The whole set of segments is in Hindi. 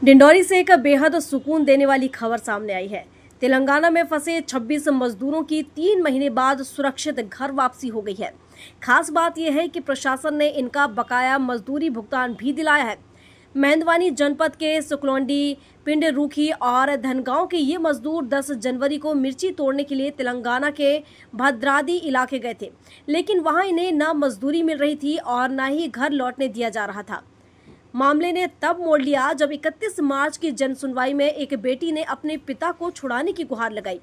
डिंडौरी से एक बेहद सुकून देने वाली खबर सामने आई है। तेलंगाना में फंसे 26 मजदूरों की 3 महीने बाद सुरक्षित घर वापसी हो गई है। खास बात यह है कि प्रशासन ने इनका बकाया मजदूरी भुगतान भी दिलाया है। मेहंदवानी जनपद के सुकलौंडी, पिंड रूखी और धनगांव के ये मजदूर 10 जनवरी को मिर्ची तोड़ने के लिए तेलंगाना के भद्रादी इलाके गए थे, लेकिन वहां इन्हें न मजदूरी मिल रही थी और न ही घर लौटने दिया जा रहा था। मामले ने तब मोड़ लिया जब 31 मार्च की जन सुनवाई में एक बेटी ने अपने पिता को छुड़ाने की गुहार लगाई।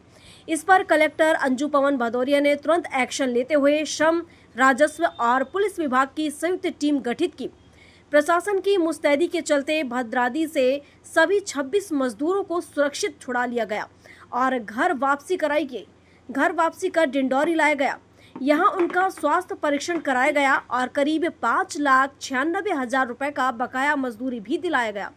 इस पर कलेक्टर अंजू पवन भदौरिया ने तुरंत एक्शन लेते हुए श्रम, राजस्व और पुलिस विभाग की संयुक्त टीम गठित की। प्रशासन की मुस्तैदी के चलते भद्रादी से सभी 26 मजदूरों को सुरक्षित छुड़ा लिया गया और घर वापसी कर डिंडौरी लाया गया। यहाँ उनका स्वास्थ्य परीक्षण कराया गया और करीब 5,96,000 रुपए का बकाया मजदूरी भी दिलाया गया।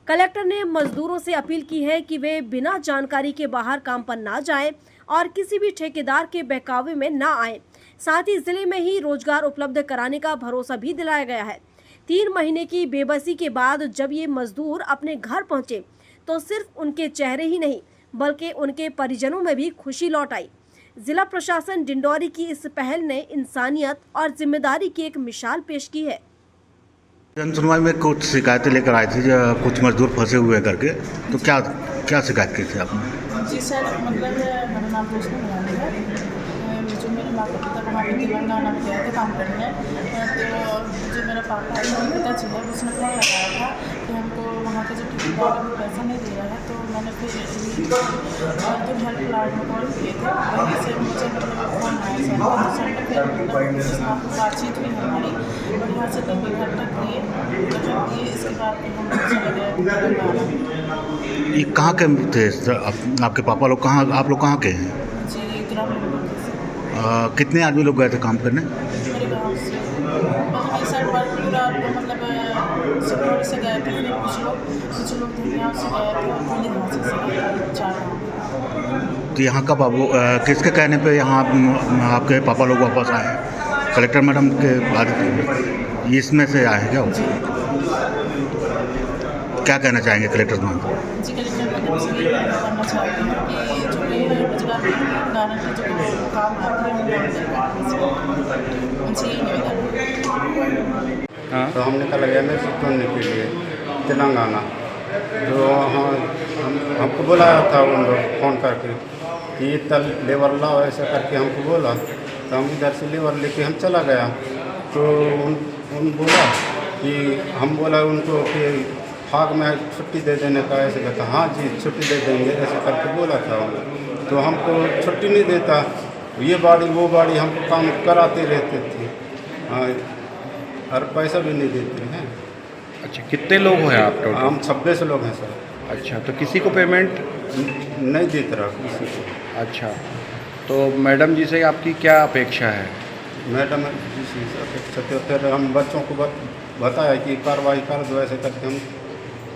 कलेक्टर ने मजदूरों से अपील की है कि वे बिना जानकारी के बाहर काम पर ना जाएं और किसी भी ठेकेदार के बहकावे में ना आएं। साथ ही जिले में ही रोजगार उपलब्ध कराने का भरोसा भी दिलाया गया है। 3 महीने की बेबसी के बाद जब ये मजदूर अपने घर पहुंचे तो सिर्फ उनके चेहरे ही नहीं बल्कि उनके परिजनों में भी खुशी लौट आई। जिला प्रशासन डिंडौरी की इस पहल ने इंसानियत और जिम्मेदारी की एक मिसाल पेश की है। जन सुनवाई में कुछ शिकायतें लेकर आए थे, जो कुछ मजदूर फंसे हुए करके, तो क्या शिकायत की थी आपने? जी सर, मतलब मेरा नाम रोशनी मरानी है। जो मेरे माता पिता वहाँ पे तेलंगाना में गए थे काम करने, तो जो मेरा पापा है पिताजी है उसने फोन लगाया था कि हमको वहाँ का जो ठेकेदार है वो पैसा नहीं दे रहा है। तो मैंने फिर जो हेल्पलाइन में कॉल किए थे वहीं से मुझे मतलब फोन आया सर, तो सर ने फिर बातचीत हुई हमारी और यहाँ से तब इकट्ठा किए। इसके बाद हम चले गए। ये कहाँ के थे आपके पापा लोग? आप लोग कहाँ के हैं? जी, ग्रामीण। कितने आदमी लोग गए थे काम करने? मेरे गाँव से सर पूरा मतलब सिकरौली से गए थे, फिर कुछ लोग धनिया से गए थे और धनी घासी से गए 4। तो यहाँ कब किसके कहने पे यहाँ आपके पापा लोग वापस आए? कलेक्टर मैडम के बाद इसमें से आए हैं क्या? क्या कहना चाहेंगे कलेक्टर मैडम? जी, कलेक्टर मैडम से ये करना चाहती हूँ कि जो भी रोजगार गारंटी जो काम आती है उनसे यही निवेदन। तो हम निकल गए मिर्ची तोड़ने के लिए तेलंगाना। तो वहाँ हमको बुलाया था उन लोग फ़ोन करके कि तल लेबर लाओ, ऐसा करके हमको बोला। तो हम इधर से लेबर लेके हम चला गया। तो उन बोला कि हम बोला उनको कि फाग में छुट्टी दे देने का, ऐसे कहता हाँ जी छुट्टी दे देंगे, ऐसे करके बोला था। तो हमको छुट्टी नहीं देता, ये बाड़ी वो बाड़ी हमको काम कराते रहते थे और पैसा भी नहीं देते हैं। अच्छा, कितने लोग हैं आप टोटल? हम 26 लोग हैं सर। अच्छा, तो किसी को पेमेंट नहीं देते रहा किसी को। अच्छा, तो मैडम जी से आपकी क्या अपेक्षा है? मैडम जी से अपेक्षा थे, फिर हम बच्चों को बताया कि कार्रवाई कर दो, ऐसे करके हम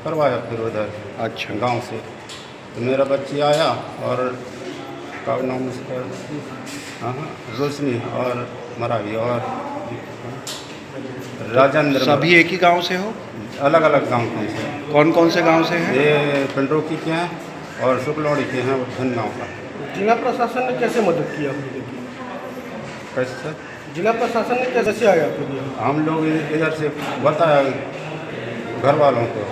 करवाया फिर उधर। अच्छा, गांव से तो मेरा बच्ची आया और का नाम उसका रोशनी और मरावी और राजेंद्र। सभी एक ही गांव से हो? अलग अलग गांव के हैं। कौन कौन से गांव से हैं? ये पिंडरोकी के हैं और सुकलौड़ी के हैं और धनगांव का। जिला प्रशासन ने कैसे मदद की आप लोगों की? कैसे सर? जिला प्रशासन ने कैसे आया आपके लिए? हम लोग इधर से बताया घर वालों को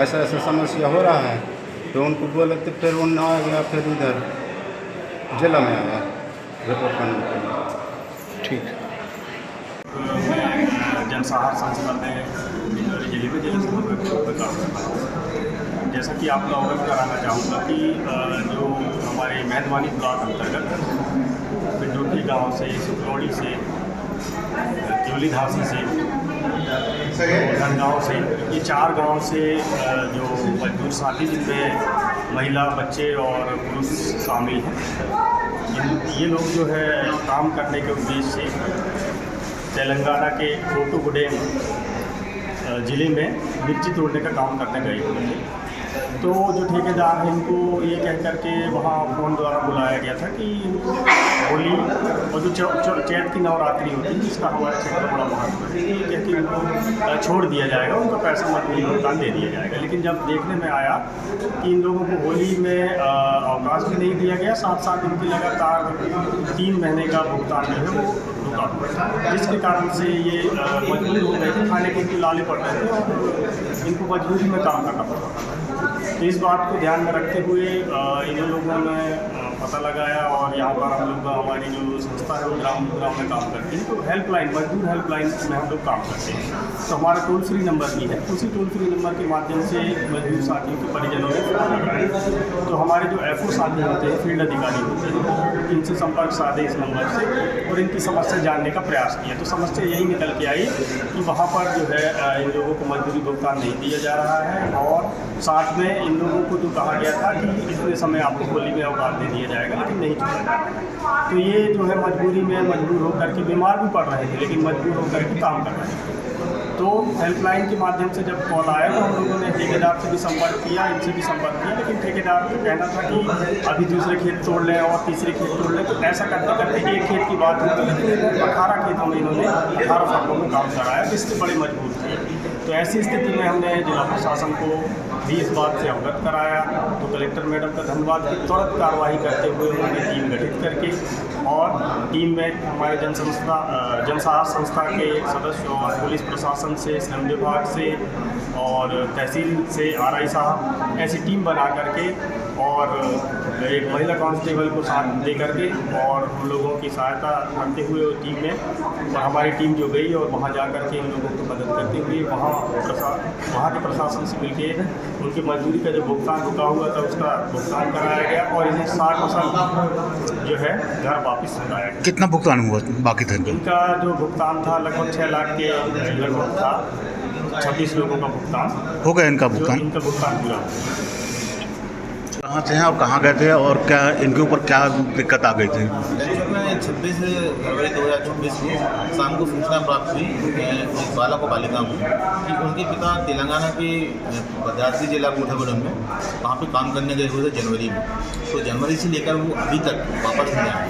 ऐसा ऐसा समस्या हो रहा है, तो उनको बोले तो फिर उन आ गया, फिर इधर जिला में आया रिपोर्ट करने के लिए। ठीक। जनसहार संस्था में डिंडौरी जिले में जिला समन्वय के रूप में काम करता हूँ। जैसा कि आपको अवगत कराना चाहूँगा कि जो हमारे मेहंदवानी ब्लॉक अंतर्गत पिंडोकी गांव से, सुकलौड़ी से, त्योली घासी से, धनगांव से, ये 4 गांव से जो मजदूर साथी जिनमें महिला, बच्चे और पुरुष शामिल हैं, ये लोग जो है काम करने के उद्देश्य से तेलंगाना के कोटुगुडेम ज़िले में मिर्ची तोड़ने का काम करने गए हुए थे। तो जो ठेकेदार हैं इनको ये कह करके वहाँ फ़ोन द्वारा बुलाया गया था कि इनको होली और जो चैत की नवरात्रि होती है जिसका हमारे क्षेत्र में बड़ा महत्व है, ये कह के उनको छोड़ दिया जाएगा, उनका पैसा मजदूरी भुगतान दे दिया जाएगा। लेकिन जब देखने में आया कि इन लोगों को होली में अवकाश भी नहीं दिया गया, साथ साथ इनकी लगातार 3 महीने का भुगतान जो है वो रुका हुआ था, जिसके कारण से ये मजबूर हो गए थे, खाने के इनके लाले पड़ रहे थे और इनको मजबूरी में काम करना पड़ रहा था। तो इस बात को ध्यान में रखते हुए इन लोगों ने पता लगाया और यहाँ पर हम लोग हमारी जो संस्था है वो ग्राम में काम करती है, तो हेल्पलाइन मजदूर हेल्पलाइन में हम लोग काम करते हैं। तो हमारा टोल फ्री नंबर भी है, उसी टोल फ्री नंबर के माध्यम से मजदूर साथियों के परिजनों ने पता लगाया। तो हमारे जो FO साथी होते हैं, फील्ड अधिकारी होते हैं, इनसे संपर्क साधे इस नंबर से और इनकी समस्या जानने का प्रयास किया। तो समस्या यही निकल के आई कि वहाँ पर जो है इन लोगों को मजदूरी भुगतान नहीं दिया जा रहा है और साथ में इन लोगों को जो कहा गया था कि इतने समय आपको होली में अवकाश दे दिया जाएगा, लेकिन नहीं छोड़ा जाएगा। तो ये जो है मजबूरी में मजबूर होकर के बीमार भी पड़ रहे थे, लेकिन मजबूर होकर के काम कर रहे थे। तो हेल्पलाइन के माध्यम से जब कॉल आया तो हम लोगों ने ठेकेदार से भी संपर्क किया, इनसे भी संपर्क किया, लेकिन ठेकेदार का कहना था कि अभी दूसरे खेत तोड़ लें और तीसरे खेत तोड़ लें। तो ऐसा करते करते एक खेत की बात होती है, लेकिन 18 खेतों में इन्होंने 18 फर्मों में काम कराया, जिससे बड़े मजबूर थे। तो ऐसी स्थिति में हमने जिला प्रशासन को भी इस बात से अवगत कराया। तो कलेक्टर मैडम का धन्यवाद कि तुरंत कार्रवाई करते हुए उन्होंने टीम गठित करके और टीम में हमारे जनसहाय संस्था के सदस्य और पुलिस प्रशासन से, श्रम विभाग से और तहसील से RI साहब, ऐसी टीम बना करके और एक महिला कांस्टेबल को साथ दे करके और हम लोगों की सहायता करते हुए टीम में और हमारी टीम जो गई और वहाँ जा कर के इन लोगों को मदद करते हुए वहाँ के प्रशासन से मिलके उनकी मजदूरी का जो भुगतान रुका हुआ था उसका भुगतान कराया गया और इन्हें 60% जो है घर वापस लगाया गया। कितना भुगतान हुआ बाकी था इनका जो भुगतान था लगभग 6 लाख के लगभग था। 26 लोगों का भुगतान हो गया इनका भुगतान? इनका भुगतान पूरा हो गया। कहाँ से हैं और कहाँ गए थे और क्या इनके ऊपर क्या दिक्कत आ गई थी? एक्चुअल में 26 फरवरी 2024 को शाम को सूचना प्राप्त हुई एक बालक और बालिका को कि उनके पिता तेलंगाना के भद्राद्री जिला कोठागुडम में वहाँ पे काम करने गए हुए थे जनवरी में। तो जनवरी से लेकर वो अभी तक वापस नहीं आए।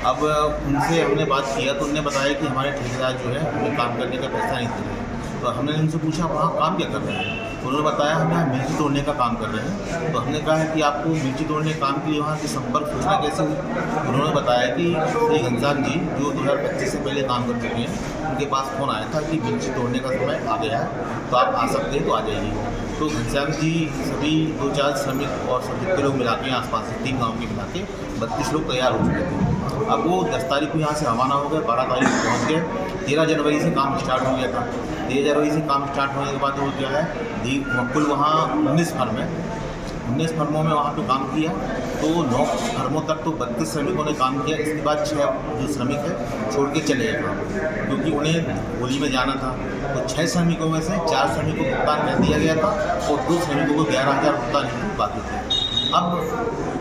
अब उनसे हमने बात किया तो उन्होंने बताया कि हमारे ठेकेदार जो है हमें काम करने का पैसा नहीं दे रहे। तो हमने उनसे पूछा वहाँ काम क्या कर रहे हैं, तो उन्होंने बताया हम यहाँ मिर्ची तोड़ने का काम कर रहे हैं। तो हमने कहा है कि आपको मिर्ची तोड़ने काम के लिए वहाँ से संपर्क सूचना कैसे हुई? उन्होंने बताया कि श्री घनश्याम जी जो 2025 से पहले काम कर चुके हैं, उनके पास फ़ोन आया था कि मिर्ची तोड़ने का समय आ गया है, तो आप आ सकते हैं तो आ जाइए। तो घनश्याम जी सभी 2-4 श्रमिक और सब जितने लोग मिला के आसपास से 3 गाँव के मिला के 32 लोग तैयार हो चुके थे। अब वो 10 तारीख को यहाँ से रवाना हो गए, 12 तारीख को पहुँच गए। 13 जनवरी से काम स्टार्ट हो गया था। 13 जनवरी से काम स्टार्ट होने के बाद वो क्या है कुल वहाँ 19 फर्म है, 19 फर्मों में वहाँ पे काम किया। तो 9 फर्मों तक तो 32 श्रमिकों ने काम किया। इसके बाद 6 जो श्रमिक है छोड़ के चले गए काम, क्योंकि उन्हें होली में जाना था। तो 6 श्रमिकों में से 4 श्रमिकों को भुगतान कर दिया गया था और 2 श्रमिकों को 11,000 भुगतान बाकी थे। अब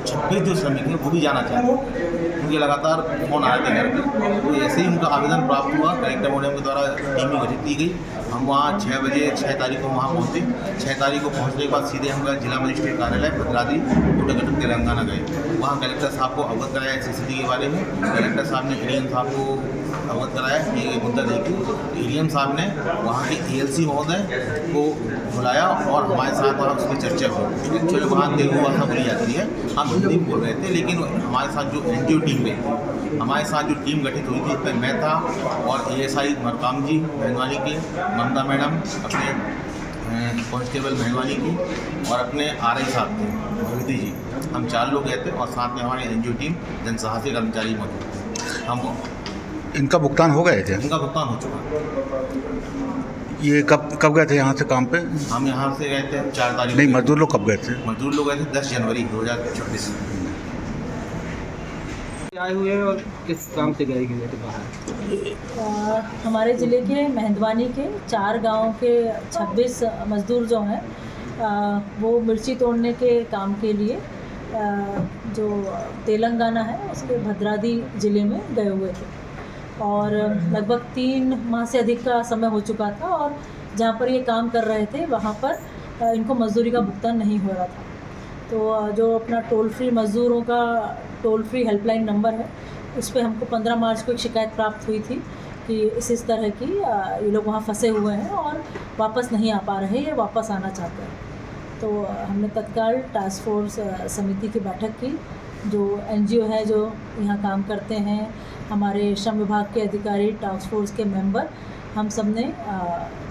26 जो श्रमिक हैं वो भी जाना चाहते हैं, उनके लगातार फ़ोन आ रहे थे घर पे। तो ऐसे ही उनका आवेदन प्राप्त हुआ, कलेक्टर मैडम के द्वारा टीम गठित की गई। हम वहाँ 6 बजे 6 तारीख को वहाँ पहुँचे। 6 तारीख को पहुँचने के बाद सीधे हम गए जिला मजिस्ट्रेट कार्यालय भद्राद्री कोटागुडम तेलंगाना गए। वहाँ कलेक्टर साहब को अवगत कराया CCD के बारे में। कलेक्टर साहब ने ADM साहब को अवगत कराया ये मुद्दा देखिए। ADM साहब ने वहाँ के ALC महोदय को बुलाया और हमारे साथ वहाँ उसमें चर्चा हुई। एक्चुअली वहाँ तेलुगु भाषा बोली जाती है, हम हिंदी बोल रहे थे, लेकिन हमारे साथ जो NGO टीम गई थी, हमारे साथ जो टीम गठित हुई थी इसमें मैं था और ASI मरकाम जी महंगवानी के, ममता मैडम अपने कांस्टेबल महंगवानी की और अपने RI साहब थे भगवती जी। हम 4 लोग गए थे और साथ में हमारी NGO टीम जनसहाय से कर्मचारी मौजूद थे। हम इनका भुगतान हो गए थे? इनका भुगतान हो चुका। ये कब गए थे यहाँ से काम पे? हम यहाँ से गए थे 4 तारीख। नहीं, मजदूर लोग कब गए थे? मजदूर लोग गए थे 10 जनवरी 2024। आए हुए और किस काम से गए थे बाहर? हमारे ज़िले के मेहंदवानी के 4 गाँव के 26 मज़दूर जो हैं वो मिर्ची तोड़ने के काम के लिए जो तेलंगाना है उसके भद्राद्री ज़िले में गए हुए थे और लगभग 3 माह से अधिक का समय हो चुका था। और जहाँ पर ये काम कर रहे थे वहाँ पर इनको मजदूरी का भुगतान नहीं हो रहा था। तो जो अपना टोल फ्री मज़दूरों का टोल फ्री हेल्पलाइन नंबर है, उस पर हमको 15 मार्च को एक शिकायत प्राप्त हुई थी कि इस तरह की ये लोग वहाँ फंसे हुए हैं और वापस नहीं आ पा रहे, ये वापस आना चाहते हैं। तो हमने तत्काल टास्क फोर्स समिति की बैठक की। जो NGO है जो यहाँ काम करते हैं, हमारे श्रम विभाग के अधिकारी, टास्क फोर्स के मेंबर, हम सब ने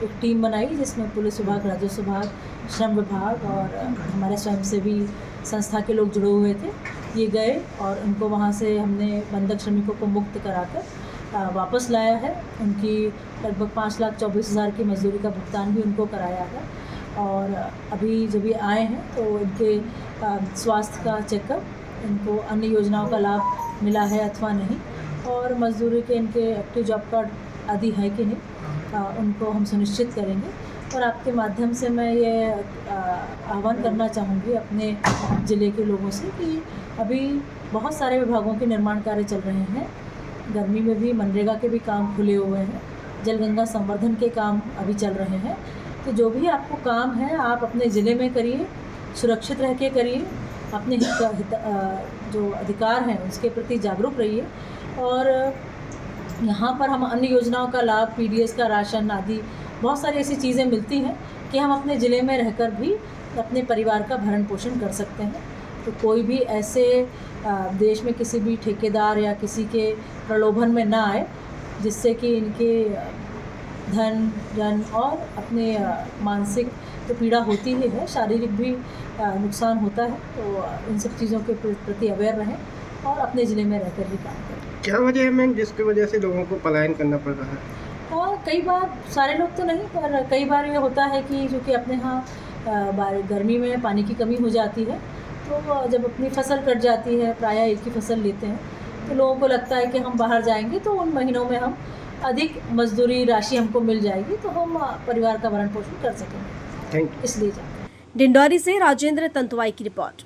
एक टीम बनाई जिसमें पुलिस विभाग, राजस्व विभाग, श्रम विभाग और हमारे स्वयंसेवी संस्था के लोग जुड़े हुए थे। ये गए और उनको वहाँ से हमने बंधक श्रमिकों को मुक्त कराकर वापस लाया है। उनकी लगभग 5,24,000 की मजदूरी का भुगतान भी उनको कराया है। और अभी जब ये आए हैं तो इनके स्वास्थ्य का चेकअप, इनको अन्य योजनाओं का लाभ मिला है अथवा नहीं, और मजदूरी के इनके एक्टिव जॉब कार्ड आदि है कि नहीं, उनको हम सुनिश्चित करेंगे। और आपके माध्यम से मैं ये आह्वान करना चाहूँगी अपने ज़िले के लोगों से कि अभी बहुत सारे विभागों के निर्माण कार्य चल रहे हैं। गर्मी में भी मनरेगा के भी काम खुले हुए हैं, जलगंगा संवर्धन के काम अभी चल रहे हैं। तो जो भी आपको काम है आप अपने ज़िले में करिए, सुरक्षित रह के करिए, अपने जो अधिकार हैं उसके प्रति जागरूक रहिए। और यहाँ पर हम अन्य योजनाओं का लाभ, PDS का राशन आदि बहुत सारी ऐसी चीज़ें मिलती हैं कि हम अपने ज़िले में रहकर भी अपने परिवार का भरण पोषण कर सकते हैं। तो कोई भी ऐसे देश में किसी भी ठेकेदार या किसी के प्रलोभन में ना आए जिससे कि इनके धन जन और अपने मानसिक तो पीड़ा होती ही है, शारीरिक भी नुकसान होता है। तो इन सब चीज़ों के प्रति अवेयर रहें और अपने ज़िले में रहकर भी काम करें। क्या वजह है मैम जिसकी वजह से लोगों को पलायन करना पड़ रहा है? और कई बार, सारे लोग तो नहीं, पर कई बार ये होता है कि चूँकि अपने यहाँ गर्मी में पानी की कमी हो जाती है, तो जब अपनी फसल कट जाती है, प्रायः एक ही फसल लेते हैं, तो लोगों को लगता है कि हम बाहर जाएंगे तो उन महीनों में हम अधिक मजदूरी राशि हमको मिल जाएगी, तो हम परिवार का भरण पोषण कर सकेंगे, थैंक यू। इसलिए जाते हैं। डिंडौरी से राजेंद्र तंतुवाई की रिपोर्ट।